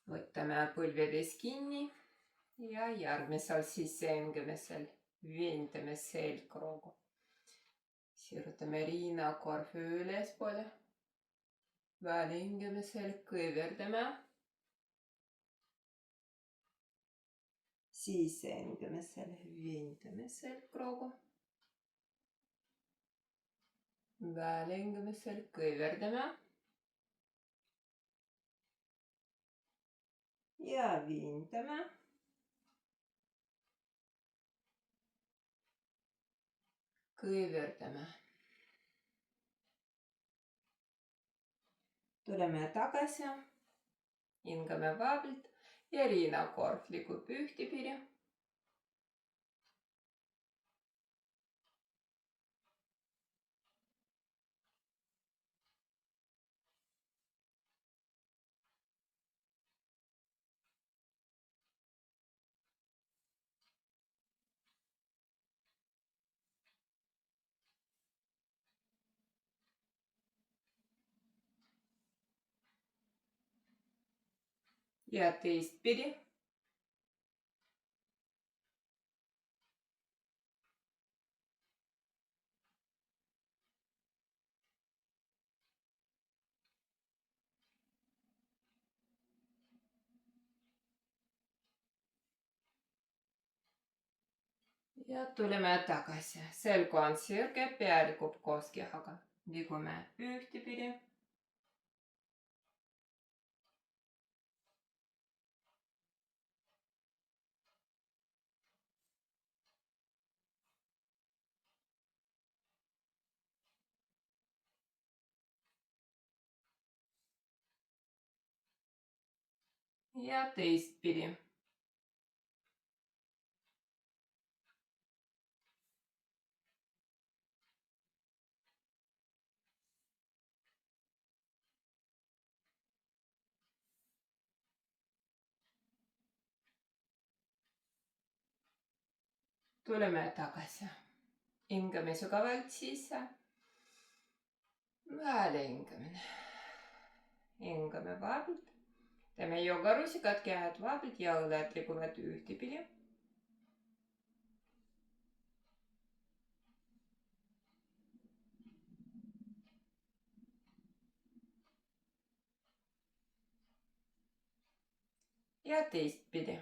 Võtame põlvedes kinni ja järgmisel sissehingemisel veendame selgroogu. Siirutame rinnakorvi ülespoole. Välihingemisel kõiverdame. Sissehingemisel veendame selgroogu. Välihingemisel kõiverdame. Ja veendame. Kõiverdame. Tuleme tagasi, hingame vabalt ja rinnakorv liigub ühtepidi. Ja teistpidi. Ja tuleme tagasi. Selg on sirge, pea liigub koos kehaga. Liigume ühtepidi. Ja teistpidi. Tuleme tagasi. Hingame sügavalt sisse. Välihingamine. Hingame vabalt. Teeme joogarusikad, käed vabalt ja õled liiguvad ühtepidi. Ja teistpidi.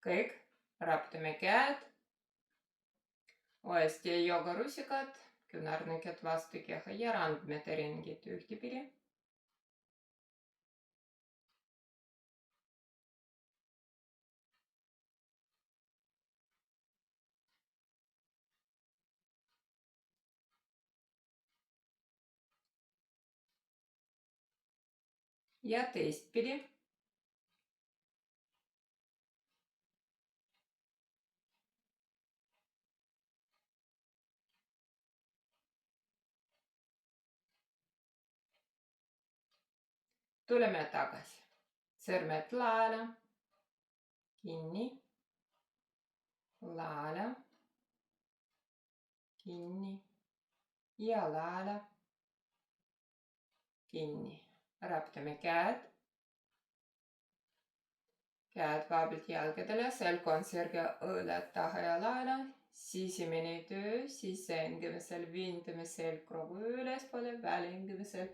Kõik, raputame käed. Uuesti joogarusikad, küünarnukid vastu keha ja randmete ringid ühtepidi. Ja teistpidi. Tuleme tagasi. Sõrmed laele. Kinni. Laele. Kinni. Ja laele. Kinni. Raputame käed. Käed vabalt jalgadele, selg on sirge, õõled taha ja laele. Sisemine töö, sissehingemisel veendame selgroogu ülespoole, välihingemisel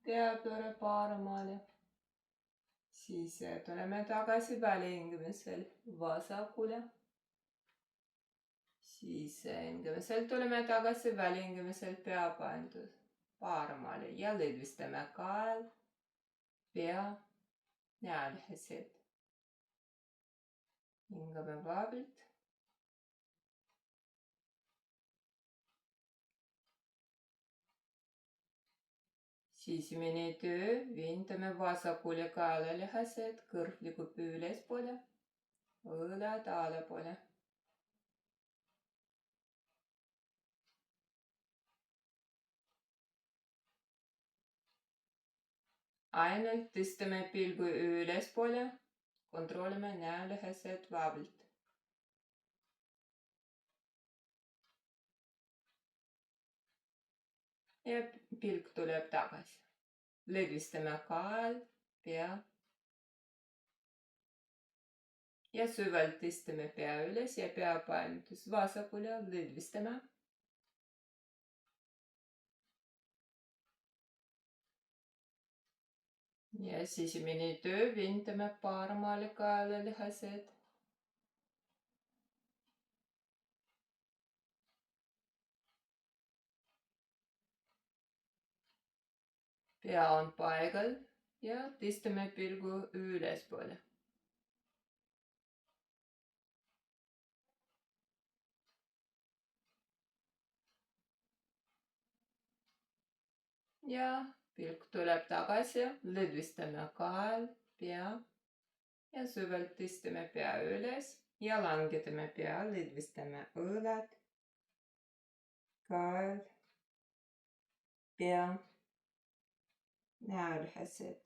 peapööre paremale. Siis tuleme tagasi välihingemisel vasakule. Sissehingemisel tuleme tagasi välihingemisel peapaindus paremale ja lõdvistame kael, pea, nälhesed. Hingame vabalt. Sisemine töö, veendame vasakule kaelalihased, kõrv liigub ülespoole, õõled allapoole. Ainult tõstame pilgu ülespoole Kontrollime näolihased vaablilt. Ja pilk tuleb tagasi. Lõdvistame kael, pea. Ja süvalt istame pea üles ja peapainus vasakule lõdvistame. Ja sisemine töö vintame paremale kaelalihased. Pea on paigal ja tõstame pilgu ülespoole. Ja pilk tuleb tagasi, lõdvistame kael, pea ja süvalt tõstame pea üles ja langetame pea, lõdvistame õlad, kael, pea, näolihased.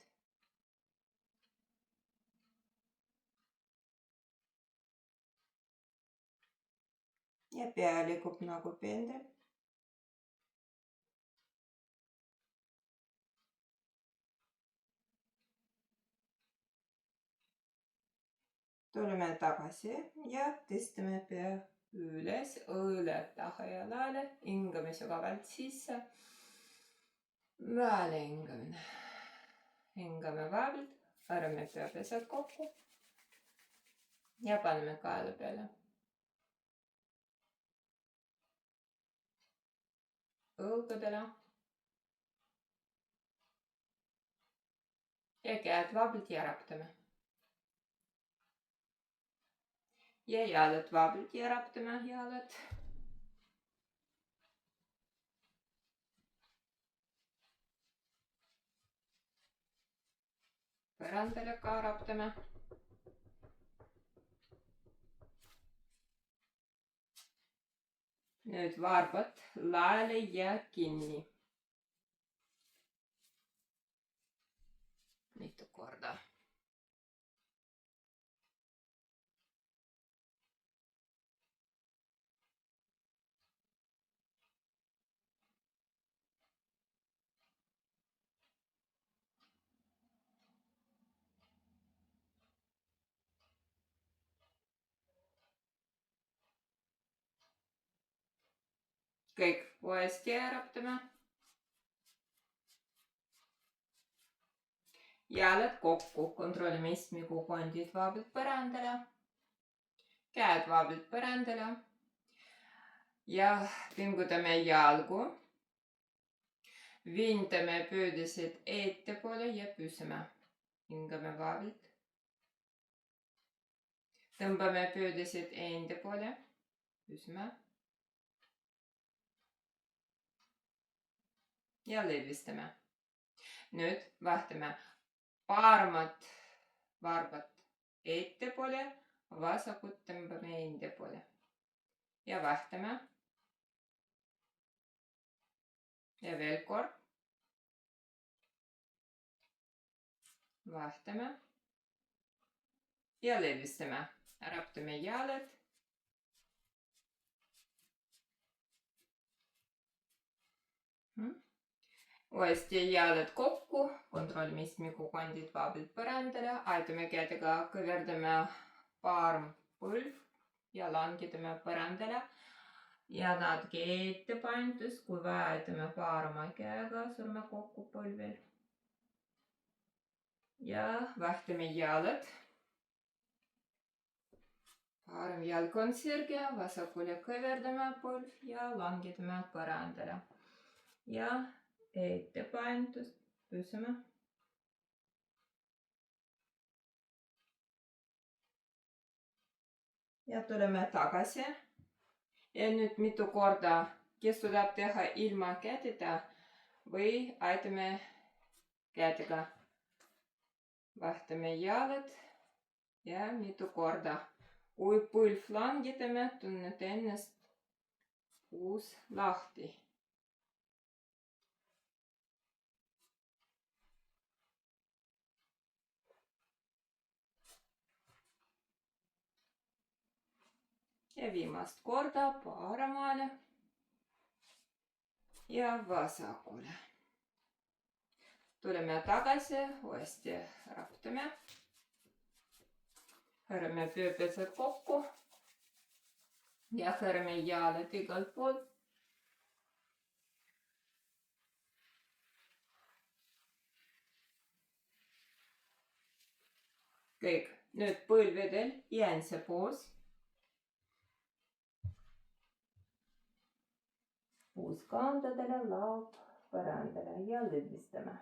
Ja pea liigub nagu pendel. Tuleme tagasi ja tõstame pea üles, õõled taha jalale, hingame sügavalt sisse. Väle hingamine. Hingame vaablilt, võrame peapesad kokku ja paneme kaela peale. Õlgadele. Ja käed vaablilt järaptame. Ja jalad vaablilt järaptame, jalad. Põrandale kaaraptame. Nüüd varbad laele ja kinni. Mitu korda. Kõik uuesti järaptame. Jalad kokku, kontrollime istmikukondid vaablilt põrandale. Käed vaablilt põrandale. Ja pingutame jalgu. Vintame pöödised ettepoole ja püsime. Hingame vaablilt. Tõmbame pöödised enda poole. Püsime. Ja lõdvistame. Nüüd vahtame paremat varbat ettepoole, vasakut tõmbame enda poole. Ja vahtame. Ja veel kord. Vahtame. Ja lõdvistame. Raptame jalad. Uuesti jalad kokku, kontrollime istmikukondid vaablilt põrandale, aitame kätega kõverdame paar põlv ja langetame põrandale. Ja natuke ettepaintus, kui vaja, aitame parema käega surme kokku põlvel. Ja vahtame jalad. Parem jalg on sirge, vasakule kõverdame põlv ja langetame põrandale. Ja ettepaintus, püsime. Ja tuleme tagasi. Ja nüüd mitu korda, kes suudab teha ilma käteta või aitame kätega. Vahtame jalad ja mitu korda. Kui põlv langetame, tunnete ennast uus lahti. ja viimast korda paremale ja vasakule. Tuleme tagasi, uuesti raputame. Hõõrame pööpesed kokku ja hõõrame jalad igalt poolt. Kõik, nüüd põlvedel jäänsepoos. Puuskandadele, laub põrandale ja lõdvistame.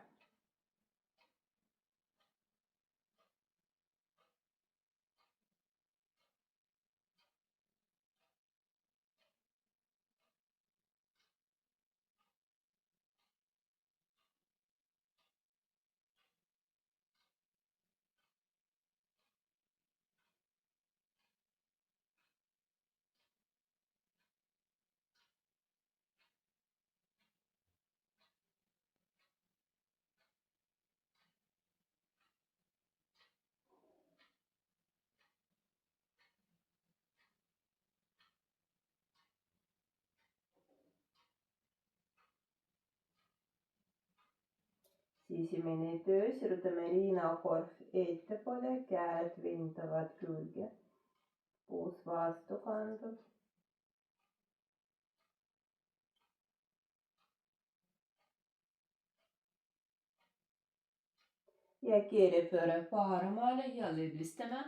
Sisimene töö, sirutame riinakorv ettepoole, käed vindavad külge. Puus vastu kandub. Ja keerepööre paremale ja lõdvistame.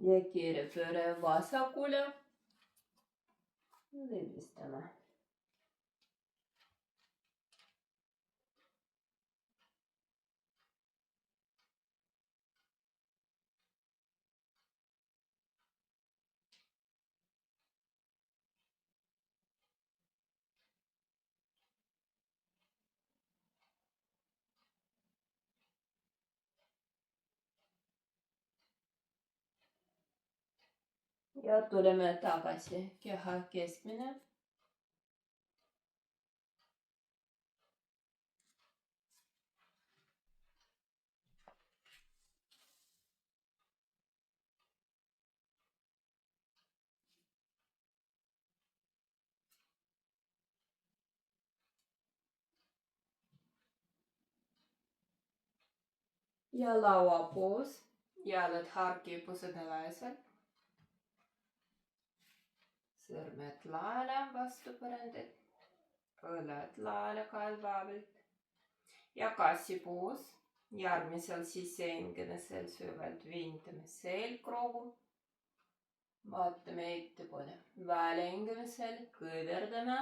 Ja keerepööre vasakule. Lõdvistame. Ja tuleme tagasi keha keskmine. Ja lauapoos. Jalad harkipused alaselt. Sõrmed laele vastu põrandat. Õled laele kalvavalt. Ja kassipoos. Järgmisel sissehingemisel süvalt vindame selgroogu. Vaatame ettepoole. Väljahingemisel kõverdame.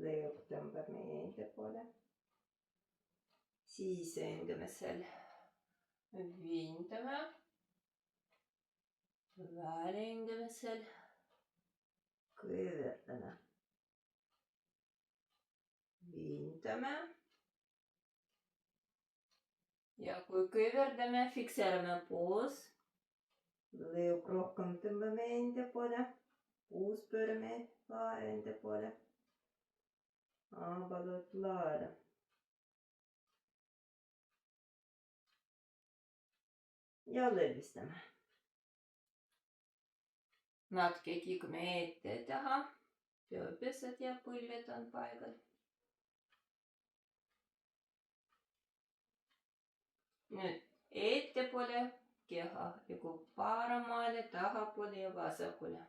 Lõõg tõmbame ettepoole. Sissehingemisel vindame. Väljahingemisel kõverdame. Vindame. Ja kui kõverdame, fikseerime poos. Lõõg rohkem tõmbame enda poole. Puus pöörame enda poole. Abalud laele. Ja lõdvistame. Natuke kiigume ette taha. Pööpesed ja põlved on paigal. Nüüd ettepoole keha liigub paremale, tahapoole ja vasakule.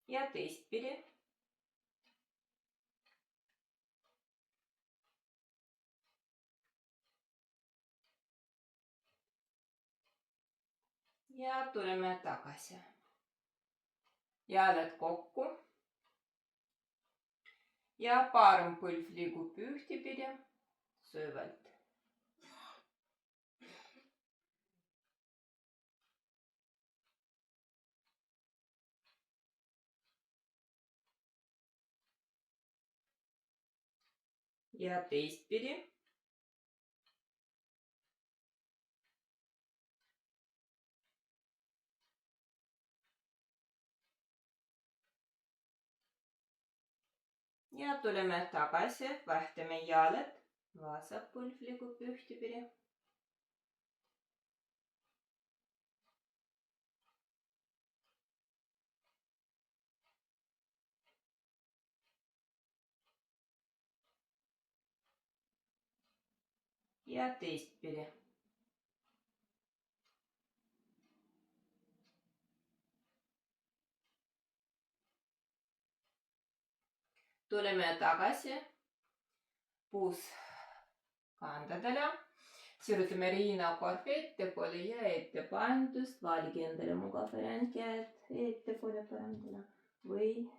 Ja teistpidi. Ja tuleme tagasi. Jalad kokku. Ja parem põlv liigub ühtepidi, süvalt. ja teistpidi. Ja tuleme tagasi, vahtame jalad, vasak põlv liigub ühtepidi. Ja teistpidi. Tuleme tagasi puuskandadele. Sirutame riinakorv ettepoole ja ettepaindust. Valige endale mugav variant, käed ettepoole parandada või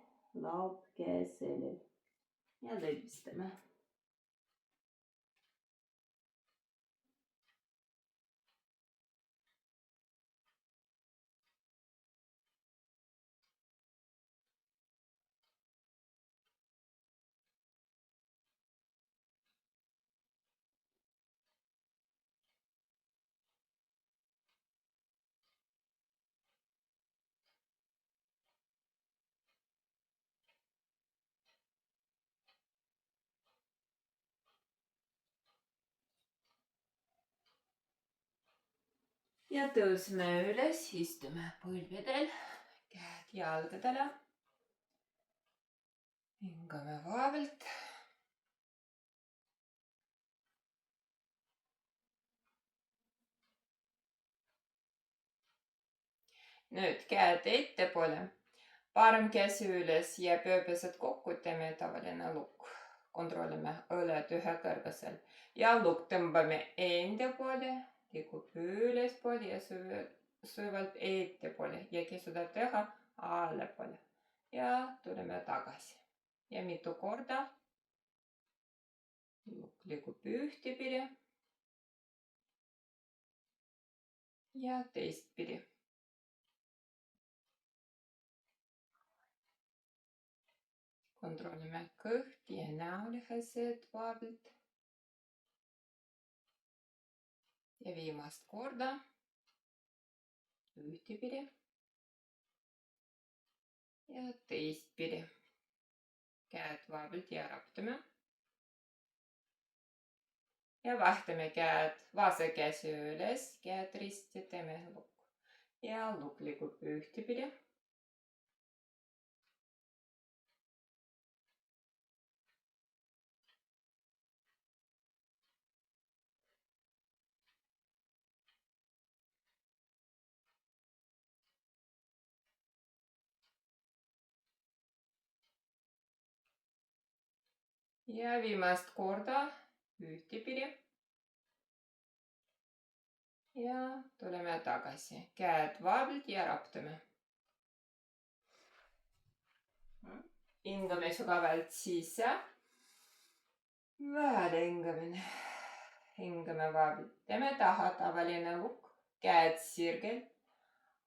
laub käeselil. Ja lõdvistame. Ja tõusme üles, istume põlvedel, käed jalgadele. Hingame vabalt. Nüüd käed ettepoole. Parem käsi üles ja pööpesed kokku, teeme tavaline lukk. Kontrollime õled ühekõrgusel. Ja lukk tõmbame enda poole, liigub ülespoole ja süvalt ettepoole ja kisudab teha allapoole. Ja tuleme tagasi. Ja mitu korda. Lukk liigub ühtepidi. Ja teistpidi. Kontrollime kõht ja näolihased vabalt. Ja viimast korda. Ühtepidi. Ja teistpidi. Käed vabalt ja raptame. Ja vahtame käed, vasak käsi üles, käed risti, teeme lukk. Ja lukk liigub ühtepidi. Ja viimast korda ühtepidi. Ja tuleme tagasi. Käed vabalt ja raptame. Hingame sügavalt sisse. Väärhingamine. Hingame vabalt. Teeme taha tavaline lukk. Käed sirgelt.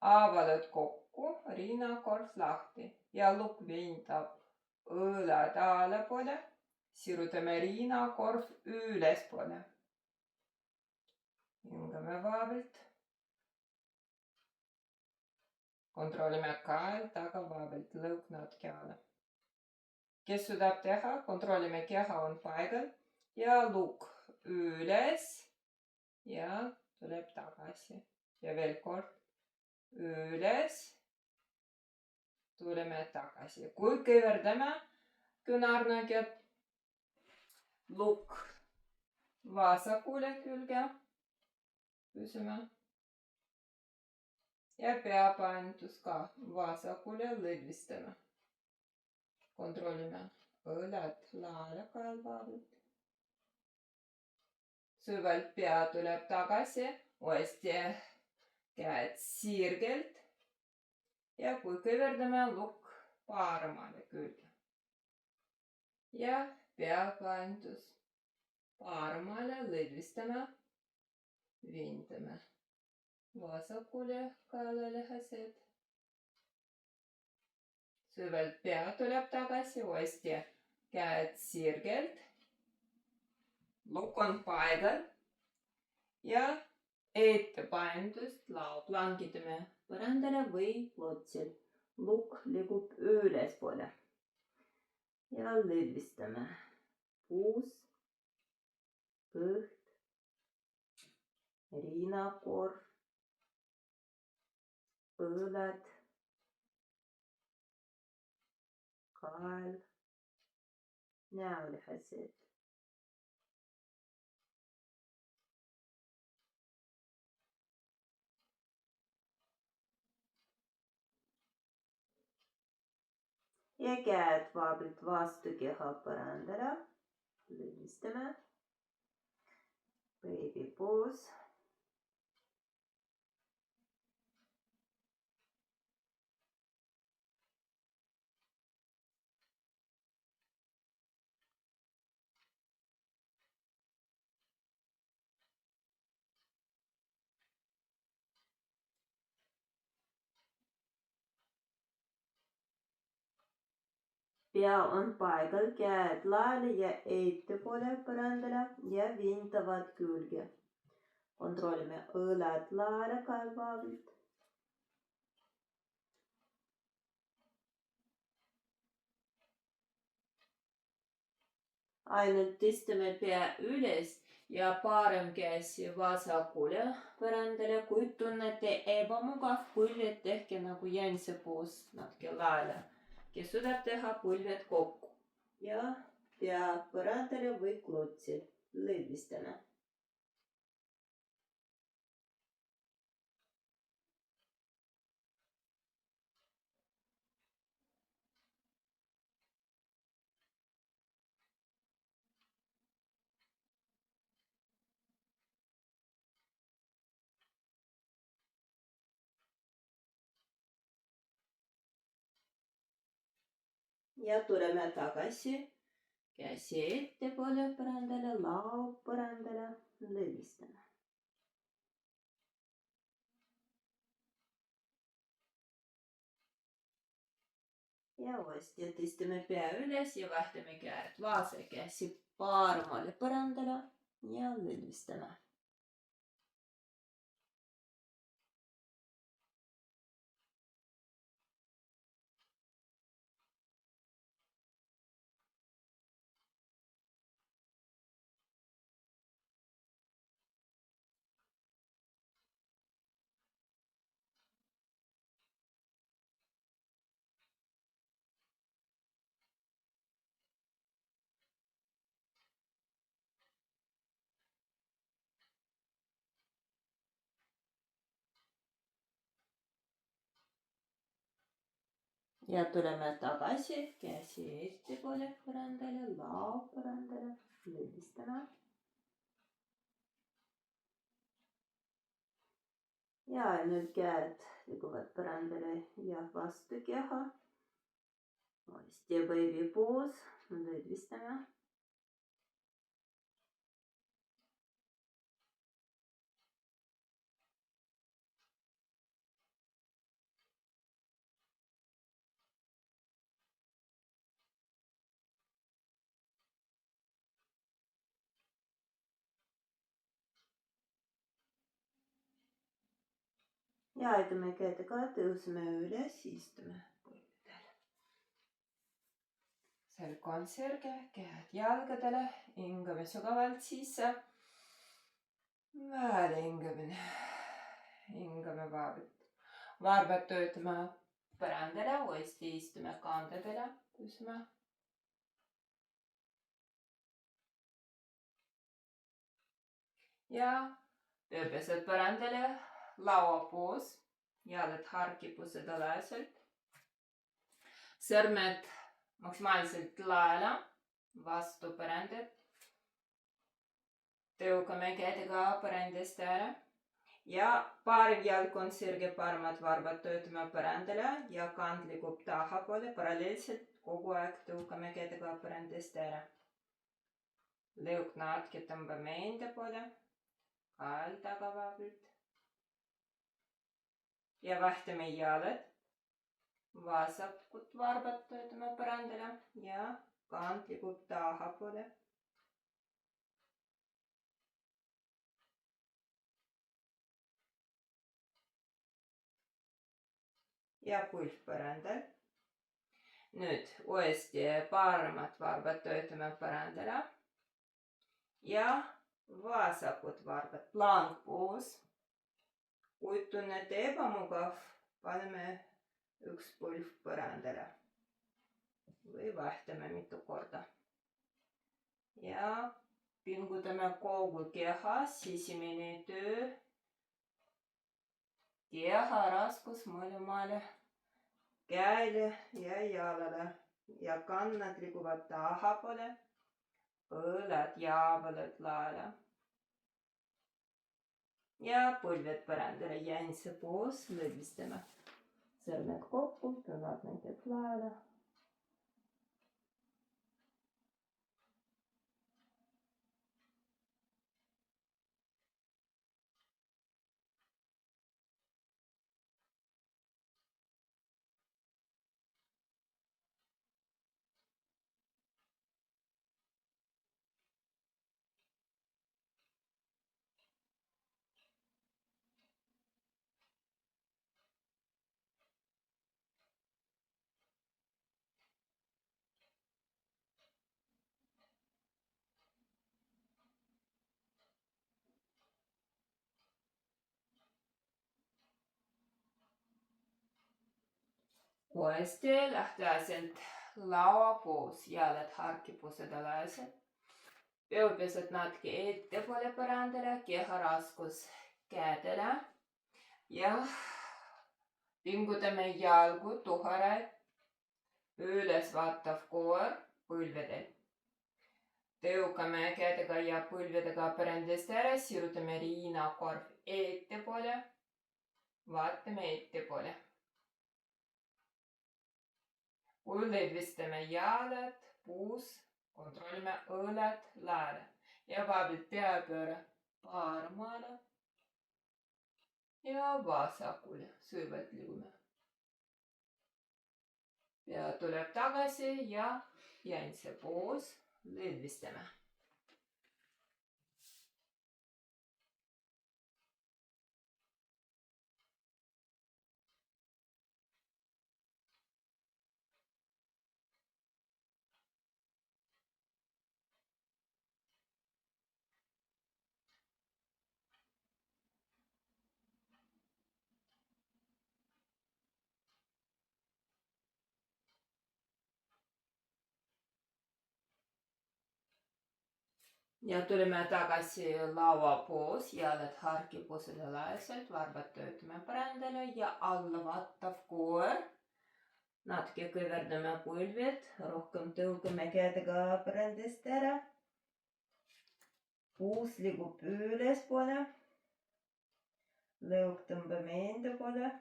Avalad kokku. Riinakorv lahti. Ja lukk vindab õlad allapoole. Sirutame riinakorv ülespoole. Hingame vabalt. Kontrollime kael taga vabalt lõuknad kehale. Kes suudab teha, kontrollime keha on paigal. Ja lukk üles. Ja tuleb tagasi. Ja veel kord. Üles. Tuleme tagasi. Kui kõverdame küünarnukid. Lukk vasakule külge. Püsime. Ja peapaintus ka vasakule lõdvistame. Kontrollime õlad laale kael vabalt. Süvalt pea tuleb tagasi. Uuesti käed sirgelt. Ja kui kõverdame lukk paremale külge. Ja peapaintus paremale lõdvistame. Vindame vasakule kaelalihased. Süvalt pea tuleb tagasi, uuesti käed sirgelt. lukk on paigal ja ettepainendust langitame põrandale või klotsil. Lukk liigub ülespoole ja lõdvistame puus, kõht, rinnakorv, õled, kael, näolihased. Ja käed vaablilt vastu keha põrandale, lõdvistame, baby poos. Pea on paigal, käed laele ja ettepoole põrandale ja vintavad külge. Kontrollime õled laele kaelvaablilt. Ainult tõstame pea üles ja parem käsi vasakule põrandale. Kui tunnete ebamugav põlved, tehke nagu jänse poos natuke laele. Kes suudab teha põlved kokku ja pea põrandale või klotsil. Lõdvistame. Ja tuleme tagasi. Käsi ettepoole põrandale, laud põrandale, lõdvistame. Ja uuesti tõstame pea üles ja vahtame käed. Vaasa käsi paremale põrandale ja lõdvistame. Ja tuleme tagasi, käsi ettepoole põrandale, laud põrandale, lõdvistame. Ja ainult käed liiguvad põrandale ja vastu keha. Uuesti baby poos, lõdvistame. Ja aitame kätega, tõuseme üles, istume põlvedel. Selg on sirge, käed jalgadele, hingame sügavalt sisse. Välihingamine, hingame vaablilt. Varbad töötame põrandale, uuesti istume kande peale, tõuseme. Ja tööpesed põrandale, laua poos, jalad harkipused alaselt. Sõrmed maksimaalselt laele, vastu põrandat. Tõukame kätega põrandast ära. Ja parim jalg on sirge, paremad varbad töötame põrandale ja kand liigub tahapoole. Paralleelselt kogu aeg tõukame kätega põrandast ära. Lõug natuke tõmbame enda poole. Kael tagavaablilt. Ja vahtame jalad. Vasakud varbad töötame põrandale ja kand liigub tahapoole. ja põlv põrandal. Nüüd uuesti paremat varbad töötame põrandale ja vasakud varbad plankpoos. Kui tunnete ebamugav, paneme üks põlv põrandale või vahtame mitu korda. Ja pingutame kogu keha, sisemine töö, keha raskus mõlemale käele ja jalale ja kannad liiguvad tahapoole, õlad jäävad laele. Ja põlved põrandale, jäänse poos, lõdvistame sõrmed kokku, kõvad näited laele. Uuesti lähteasend lauapoos, jalad harkipusedalaised. Peupesed natuke ettepoole põrandale, keha raskus käedele ja pingutame jalgu tuharaid, üles vaatav koor põlvedel. Tõukame käedega ja põlvedega põrandast ära, sirutame riinakorv ettepoole, vaatame ettepoole. Kui lõdvistame jalad, puus, kontrollime õlad laele ja vahepeal peapööre paremale ja vasakule, süvalt liigume. Pea tuleb tagasi ja jäänse poos, lõdvistame. Ja tuleme tagasi lauapoos, jalad harkipusedalaselt, varbad töötame põrandale ja alla vaatav koor. Natuke kõverdame põlved, rohkem tõukame käedega põrandast ära. Puus liigub ülespoole. Lõug tõmbame enda poole.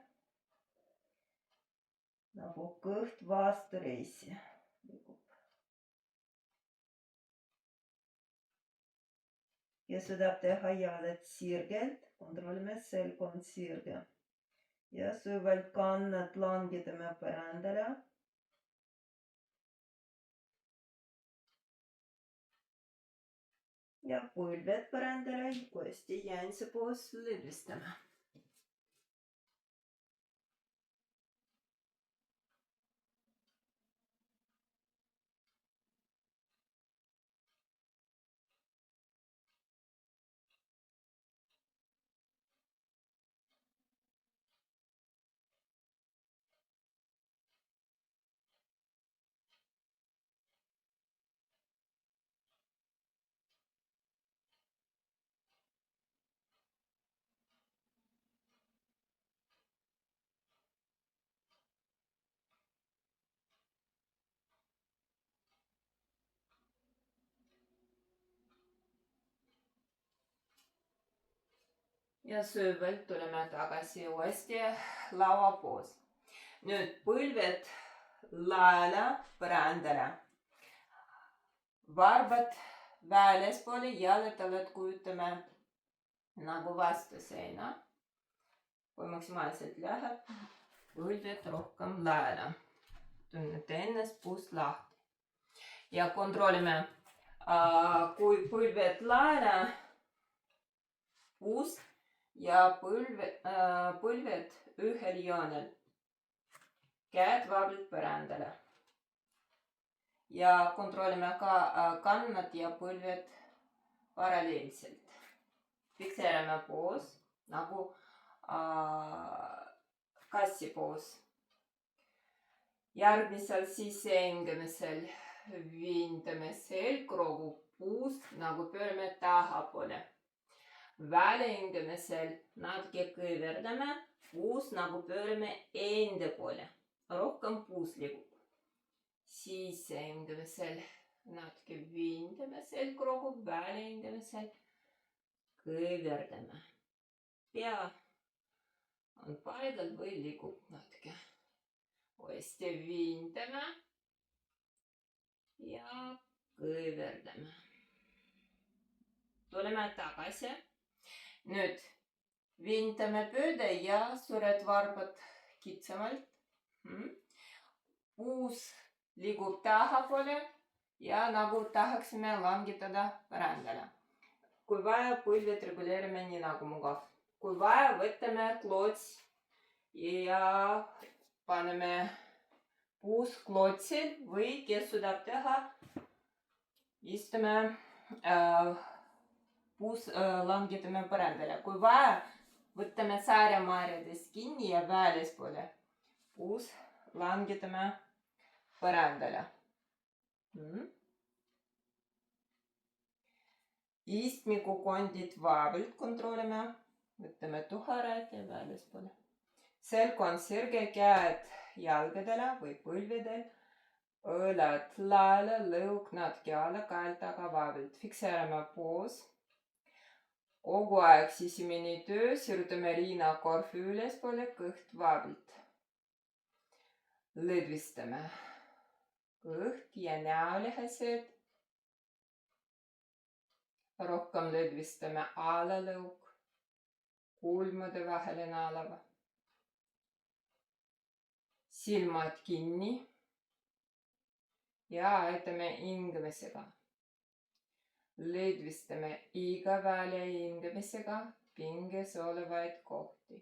Nagu kõht vastu reisi liigub. Ja suudab teha jalad sirgelt, kontrollime selg on sirge. Ja süvalt kannad langetame põrandale. Ja põlved põrandale, uuesti jäänse poos lõdvistame. Ja süvalt tuleme tagasi uuesti lauapoos. Nüüd põlved laele põrandale. Varbad väljaspoole, jalad kujutame nagu vastu seina. Kui maksimaalselt läheb, põlved rohkem laele. Tunnete ennast puust lahti. Ja kontrollime, kui põlved laele, puust ja põlved ühel joonel. käed vablilt põrandale. Ja kontrollime ka kannad ja põlved paralleelselt. Fikseerime poos nagu kassi poos. Järgmisel sisehingamisel viindame selgroogu puust nagu pöörame tahapoole. Väljahingamisel natuke kõverdame, puus nagu pöörame enda poole. Rohkem puus liigub. Sisehingamisel natuke viindame selgroogu, väljahingamisel kõverdame. Pea on paigal või liigub natuke. Uuesti viindame ja kõverdame. Tuleme tagasi. Nüüd viindame pööde ja suured varbad kitsamalt. Puus liigub tahapoole ja nagu tahaksime langetada põrandale. Kui vaja, põlved reguleerime nii nagu mugav. Kui vaja, võtame klots ja paneme puus klotsil või kes suudab teha, istume puus langetame põrandale. Kui vaja, võtame sääremarjadest kinni ja välispoole puus langetame põrandale. Istmikukondid vaevilt kontrollime. Võtame tuharad ja välispoole. Selg on sirge, käed jalgadele või põlvedel. Õlad laele, lõug natuke alla, kael taga vaevilt. Fikseerime poos. Kogu aeg sisemine töö, sirutame riinakorvi ülespoole, kõht vaevilt. Lõdvistame kõht ja näolihased. Rohkem lõdvistame alalõug, kulmude vaheline alava. Silmad kinni ja aitame hingamisega. Lõdvistame iga välja hingamisega pinges olevaid kohti.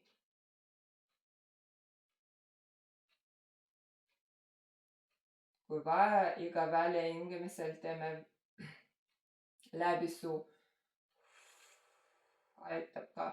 Kui vaja, iga välja hingamisel teeme läbi suu. Aitab ka.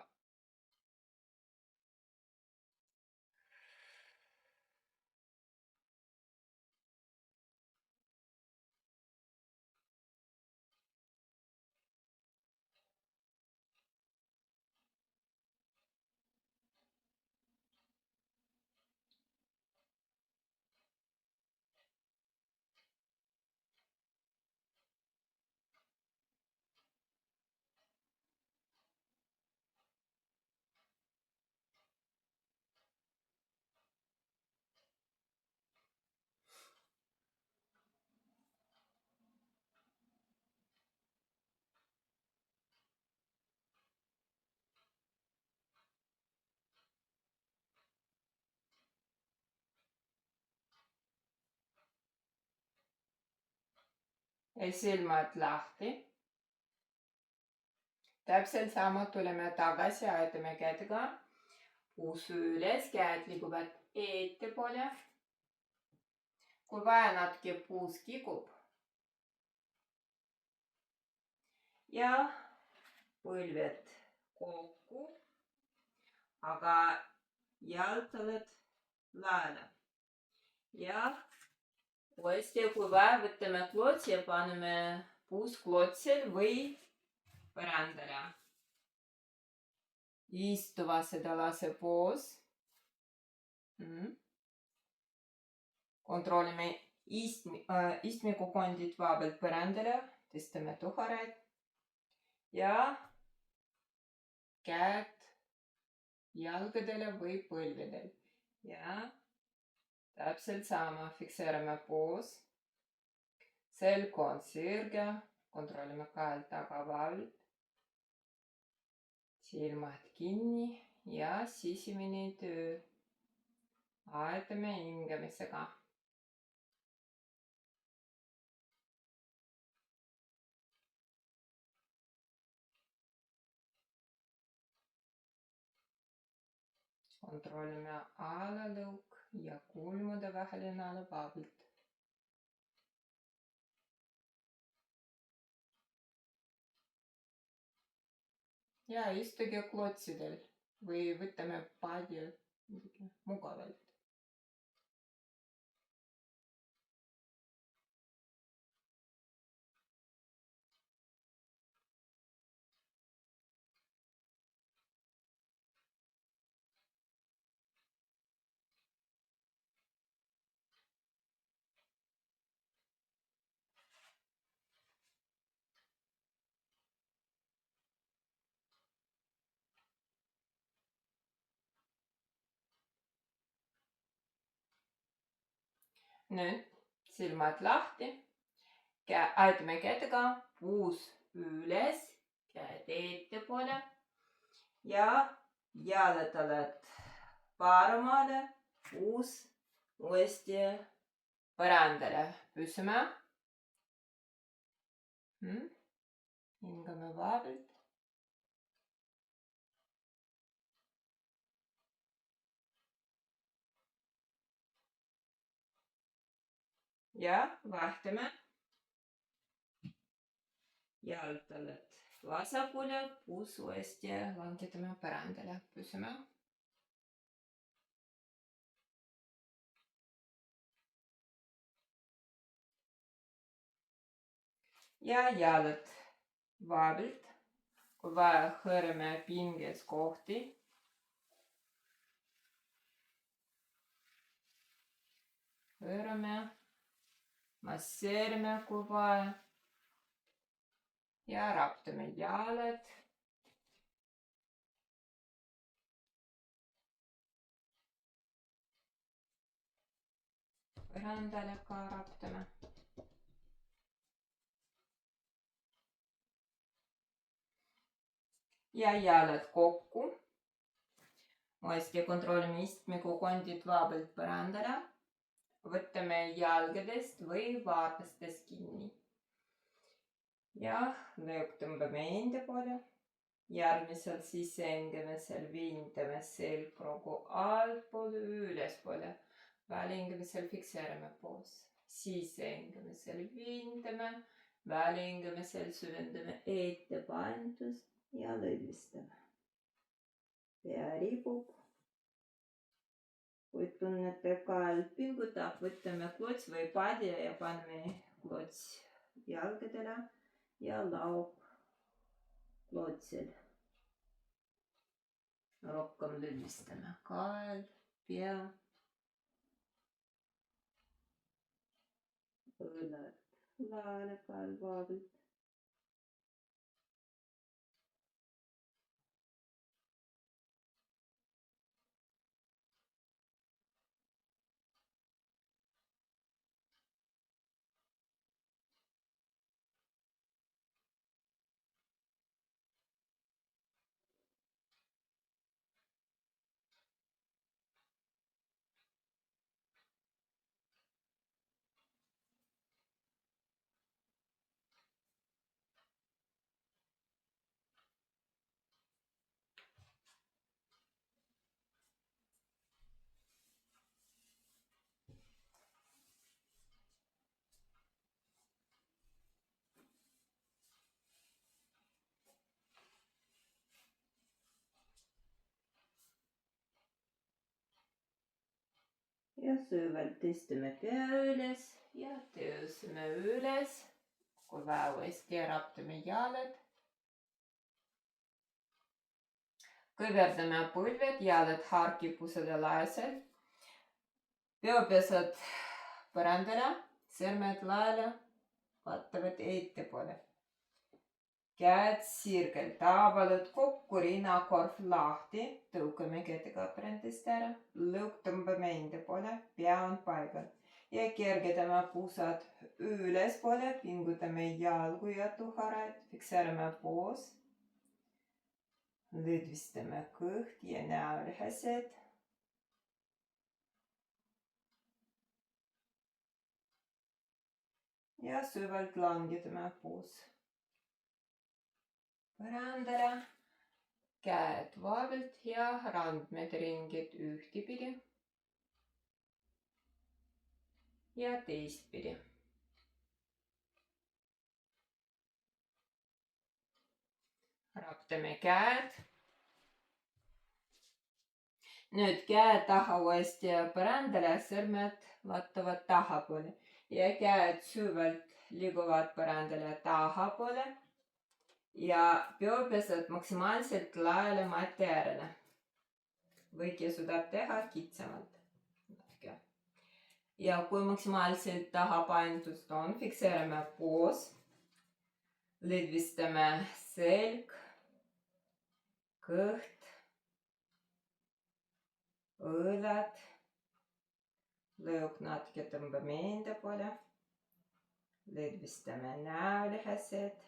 Ja silmad lahti. Täpselt sama tuleme tagasi, aitame kätega. Puus üles, käed liiguvad ettepoole. Kui vaja, natuke puus kikub. Ja põlved kokku, aga jalgtaled laele. Ja uuesti, kui vaja, võtame klotsi ja paneme puus klotsil või põrandale. Istuva sedalase poos. Kontrollime istmikukondid vaevilt põrandale. Tõstame tuharad. Ja käed jalgadele või põlvedel. Ja täpselt sama. Fikseerime poos. Selg on sirge. Kontrollime kael taga vaevilt. Silmad kinni ja sisemine töö. Aitame hingamisega. Kontrollime alalõug ja kulmude vahele alla vaablilt. Ja istuge klotsidel või võtame padja mugavalt. Nüüd silmad lahti, aetame kätega puus üles, käed ettepoole ja jalad oled paremale, puus uuesti põrandale püsima. Hingame vaablilt. Ja vahtame. Jalad oled vasakule, puus uuesti langetame põrandale püsima. Ja jalad vaablilt, kui vaja, hõõrame pinges kohti. Hõõrame, masseerime, kui vaja. Ja raputame jalad. Põrandale ka raputame. Ja jalad kokku. Uuesti kontrollime istmekukondid vaablilt põrandale. Võtame jalgadest või varbastest kinni. Ja lõõg tõmbame enda poole. Järgmisel sisehingamisel viintame selgroogu altpoole ülespoole. Välihingamisel fikseerime poos. Sisehingamisel viintame. Välihingamisel süvendame ettepainutust ja lõdvistame. Pea ribub. Kui tunnete kael pingutab, võtame klots või padja ja paneme klots jalgadele ja laub klotsil. Rohkem lõdvistame kael, pea, õlad laele kael vaablilt. Ja süvalt istume pea üles ja tõuseme üles. Kui vaja, uuesti raputame jalad. Kõverdame põlved, jalad harkipusade laesel. Peopesad põrandale, sõrmed laele, vaatavad ettepoole. Käed sirgelt avaldud kokku, rinnakorv lahti, tõukame kätega põrandast ära, lõõg tõmbame enda poole, pea on paigal ja kergedame pusad ülespoole, pingutame jalgu ja tuharad, fikseerime poos, lõdvistame kõht ja näolihased. Ja süvalt langetame poos. Põrandale, käed vaablilt ja randmed ringid ühtepidi. ja teistpidi. Raputame käed. Nüüd käe taha uuesti põrandale, sõrmed vaatavad tahapoole ja käed süvalt liiguvad põrandale tahapoole ja peopesed maksimaalselt laiale mati äärele. Võike suudab teha kitsamalt. Ja kui maksimaalselt tahapainutust on, fikseerime poos, lõdvistame selg, kõht, õõlad, lõug natuke tõmbame enda poole, lõdvistame näolihased.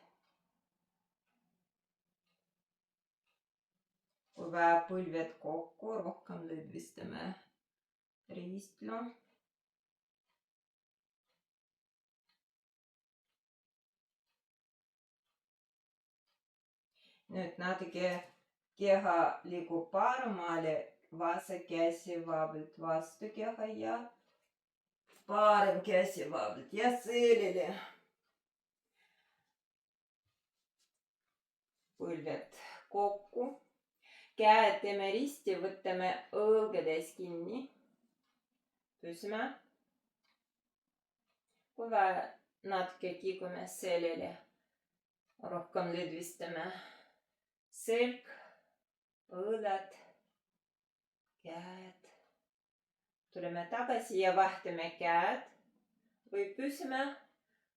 Kui vaja põlved kokku, rohkem lõdvistame riistlu. Nüüd natuke keha liigub paremale. Vasak käsi vabalt vastu keha ja parem käsi vabalt ja selili. Põlved kokku. Käed teeme risti, võtame õlgades kinni. Püsime. Kui vaja natuke kiigume selili. Rohkem lõdvistame selg, õõlad. Käed. Tuleme tagasi ja vahtame käed. Või püsime,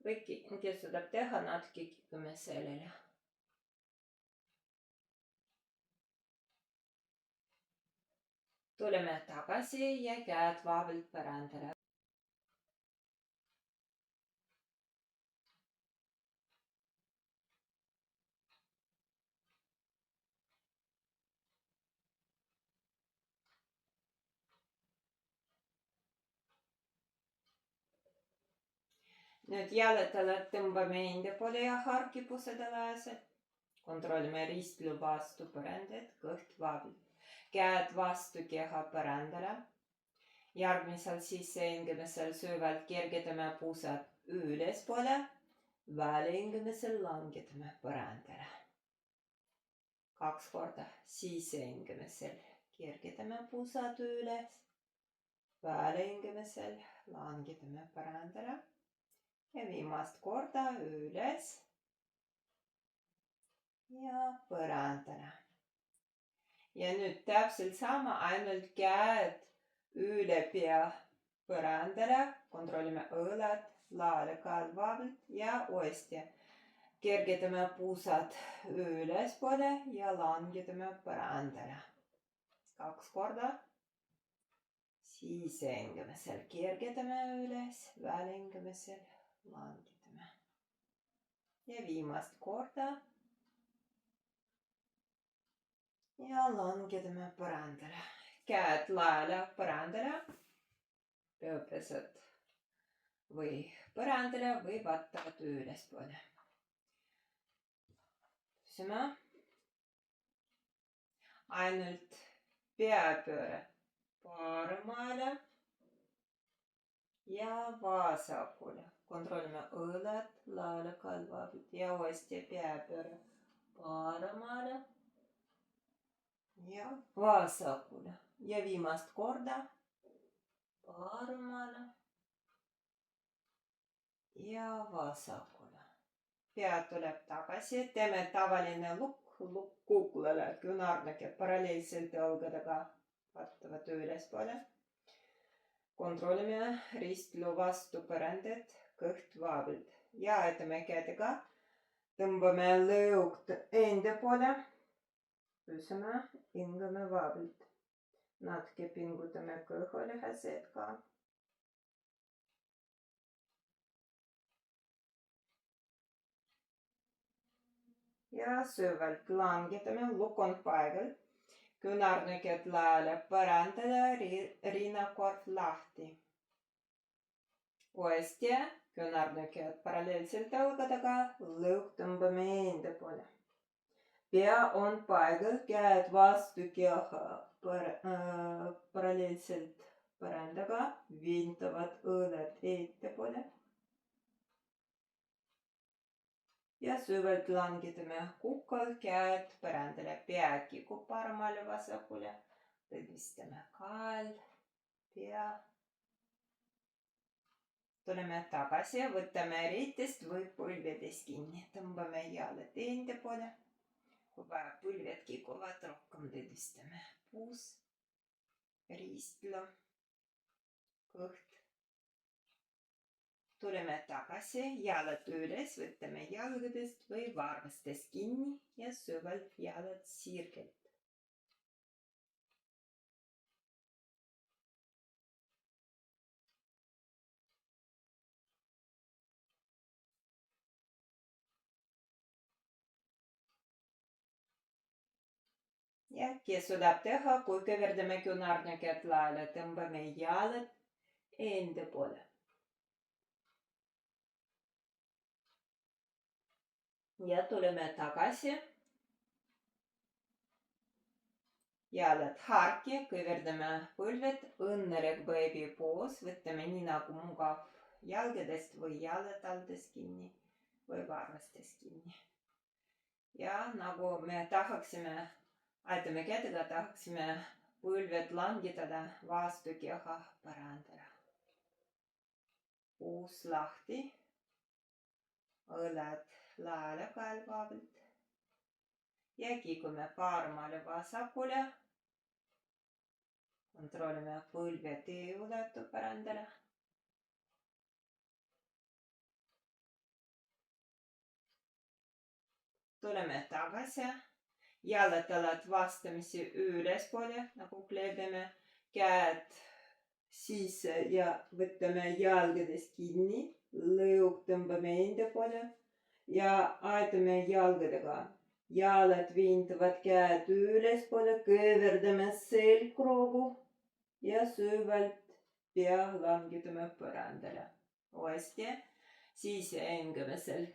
või kes suudab teha, natuke kiigume selile. Tuleme tagasi ja käed vabalt põrandale. Nüüd jalutele tõmbame enda poole ja harkipused alased. Kontrollime ristlu vastu põrandat, kõht vabalt. Käed vastu keha põrandale. Järgmisel sissehingemisel süvalt kergitame puusad ülespoole. Väljahingemisel langetame põrandale. 2 korda sissehingemisel kergitame puusad üles. Väljahingemisel langetame põrandale. Ja viimast korda üles ja põrandale. Ja nüüd täpselt sama, ainult käed üle pea põrandale. Kontrollime õõlad, laale kaal vabalt ja uuesti. Kergitame puusad ülespoole ja langetame põrandale. 2 korda. Sissehingemisel kergitame üles, väljahingemisel langetame. Ja viimast korda. Ja langetame põrandale. Käed laele põrandale. Peopesed või põrandale või vaatavad ülespoole. Püsime. Ainult peapööre paremale ja vasakule. Kontrollime õõlad, laale kalvabid ja uuesti peapööre paremale ja vasakule. Ja viimast korda paremale ja vasakule. Pea tuleb tagasi, teeme tavaline lukk kuklale, küünarnukid paralleelselt õlgadega vaatavad ülespoole. Kontrollime ristlu vastu põrandat, kõht vabalt ja aetame kätega. Tõmbame lõugt enda poole. Püsime, hingame vabalt. Natuke pingutame kõhulihased ka. Ja süvalt langetame, lukk on paigal. Küünarnukid laale põrandale, rinnakorv lahti. Uuesti küünarnukid paralleelselt õlgadega, lõug tõmbame enda poole. Pea on paigal, käed vastu keha paralleelselt põrandaga, viintavad õõlad ettepoole. Ja süvalt langetame kukal, käed põrandale, pea kikub paremale vasakule. Tõdvistame kael, pea. Tuleme tagasi, võtame riitest või põlvedest kinni. Tõmbame jalad enda poole. Kui vaja põlved kikuvad, rohkem tõdvistame puus, ristlu, kõht. Tuleme tagasi, jalad üles, võtame jalgadest või varvastest kinni ja süvalt jalad sirgelt. Ja kes suudab teha, kui kõverdame küünarnukid laele, tõmbame jalad enda poole. Ja tuleme tagasi. Jalad harki, kõverdame põlved, õnnelik baby poos, võtame nii nagu mugav jalgadest või jalad aldest kinni või varvastest kinni. Ja nagu me tahaksime, aitame kätega, tahaksime põlved langetada vastu keha põrandale. Puus lahti, õlad laele kaelvabelt ja kikume paremale vasakule. Kontrollime põlved ei ulatu põrandale. Tuleme tagasi, jalad alad vastamisi ülespoole, nagu kleebime, käed sisse ja võtame jalgadest kinni, lõug tõmbame enda poole ja aitame jalgadega. Jalad viintavad käed ülespoole, kõverdame selgroogu ja süvalt pea langetame põrandale. Uuesti, siis hingame seal.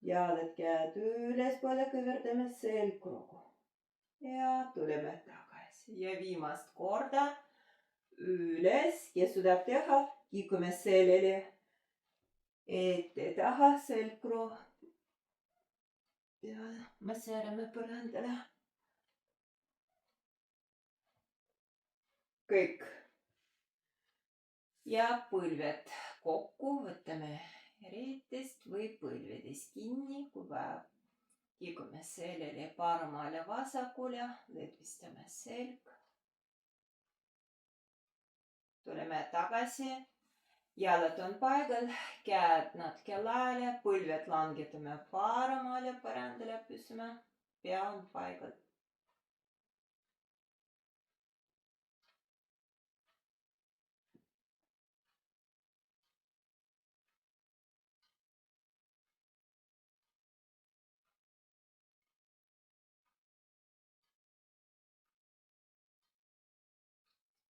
Jalad käed ülespoole, kõverdame selgroogu ja tuleme tagasi. Ja viimast korda üles, kes suudab teha, kikume sellele ette taha selgroog. Ja masseerame põrandale. Kõik. Ja põlved kokku, võtame riitest või põlvedest kinni, kui vaja. Kikume sellele paremale vasakule, lõdvistame selg. Tuleme tagasi. Jalad on paigal, käed natuke laele, põlved langetame paremale põrandale püsime, pea on paigal.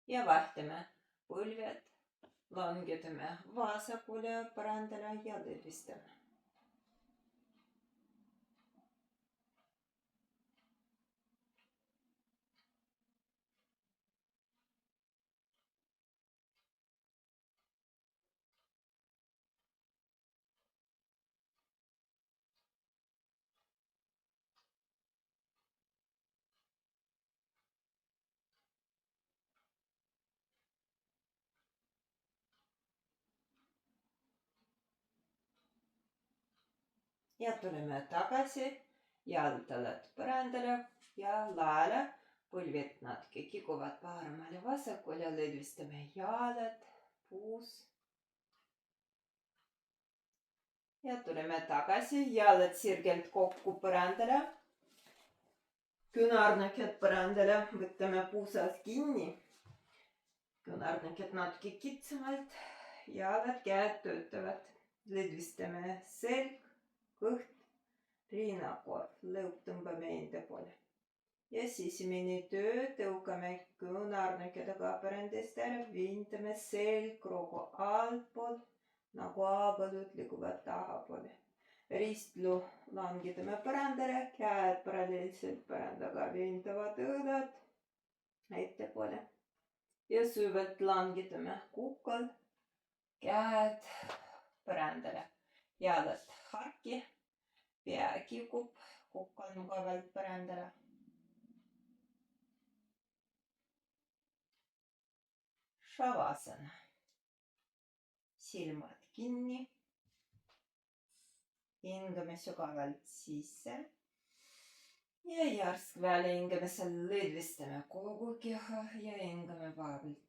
Ja vahtame põlved. Langetame vasakule põrandale ja lõdvistame. Ja tuleme tagasi, jalad alad põrandale ja laele, põlved natuke kikuvad paremale vasakule, lõdvistame jalad, puus. Ja tuleme tagasi, jalad sirgelt kokku põrandale, küünarnukid põrandale, võtame puusalt kinni, küünarnukid natuke kitsamalt, jalad, käed töötavad, lõdvistame selg, kõht, rinnakorv, lõug tõmbame enda poole. Ja sisemine töö, tõukame küünarnukidega põrandast ära, viintame selgroogu altpool, nagu aabelud liiguvad tahapoole. Ristlu langetame põrandale, käed paralleelselt põrandaga, viintavad õõlad ettepoole. ja süvalt langitame kukal, käed põrandale, jalad harki, pea kikub, kukk on mugavalt põrandale. Shavasana. Silmad kinni. Hingame sügavalt sisse. Ja järsk välihingamisel lõdvistame kogu keha ja hingame vabalt